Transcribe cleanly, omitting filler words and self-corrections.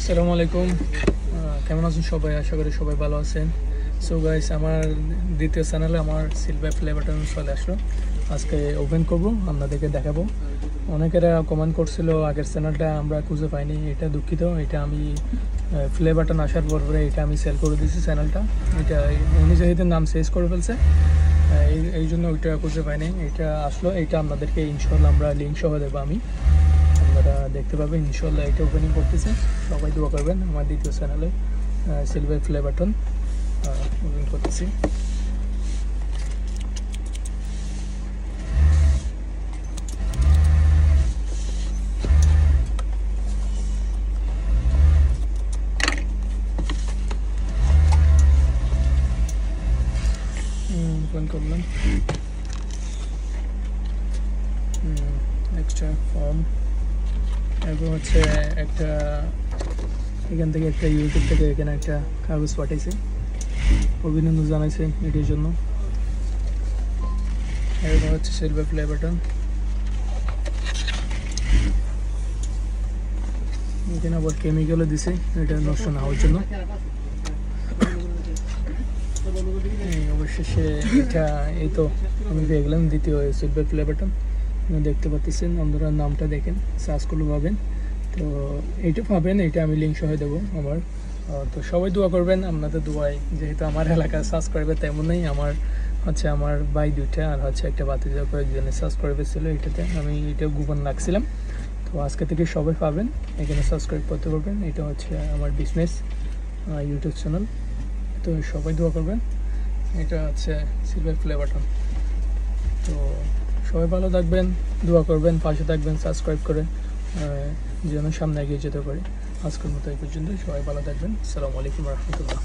আসসালামু আলাইকুম। কেমন আছেন সবাই? আশা করি সবাই ভালো আছেন। সো গাইস, আমার দ্বিতীয় চ্যানেলে আমার সিলভার প্লে বাটন চলে আসলো। আজকে ওপেন করব, আপনাদেরকে দেখাবো। অনেকেরা কমেন্ট করছিল আগের চ্যানেলটা আমরা খুঁজে পাইনি, এটা দুঃখিত। এটা আমি প্লে বাটন আসার পরে এটা আমি সেল করে দিয়েছি চ্যানেলটা। এটা উনি যেহেতু নাম চেঞ্জ করে ফেলছে, এই জন্য ওইটা খুঁজে পাইনি। এটা আসলো, এটা আপনাদেরকে ইনশাল্লাহ আমরা লিঙ্ক সহ দেবো আমি, আপনারা দেখতে পাবেন ইনশাল্লাহ। এটা ওপেনিং করতেছে, সবাই দোয়া করবেন। আমার দ্বিতীয় চ্যানেলে সিলভার প্লে বাটন ওপেন করতেছি। ওপেন করলাম। এক্সট্রা ফর্ম, এরপর হচ্ছে একটা এখান থেকে একটা ইউটিউব থেকে এখানে একটা কাগজ পাঠাইছে, অভিনন্দন জানাইছে এটির জন্য। এরপর হচ্ছে সিলভার প্লে বাটন, এখানে আবার কেমিক্যালও দিছে এটা নষ্ট না হওয়ার জন্য। অবশেষে এটা এই তো আমি পেয়ে গেলাম দ্বিতীয় সিলভার প্লে বাটন। দেখতে পাচ্ছেন, আপনারা নামটা দেখেন, সার্চ করলে পাবেন। তো এইটা পাবেন, এটা আমি লিঙ্ক সহ দেবো আমার। তো সবাই দোয়া করবেন, আপনাদের দোয়ায় যেহেতু আমার এলাকায় সাবস্ক্রাইবার তেমন নেই। আমার হচ্ছে আমার ভাই দুইটা আর হচ্ছে একটা বাতিজা কয়েকজনে সাবস্ক্রাইবার ছিল, এটাতে আমি এটা গোপন রাখছিলাম। তো আজকে থেকে সবাই পাবেন, এখানে সাবস্ক্রাইব করতে পারবেন। এটা হচ্ছে আমার বিজনেস ইউটিউব চ্যানেল। তো সবাই দোয়া করবেন। এটা হচ্ছে সিলভার প্লে বাটন। তো সবাই ভালো থাকবেন, দোয়া করবেন, পাশে থাকবেন সাবস্ক্রাইব করে, যেন সামনে এগিয়ে যেতে পারি। আজকের মতো এই পর্যন্ত, সবাই ভালো থাকবেন। আসসালামু আলাইকুম রহমতুল্লাহ।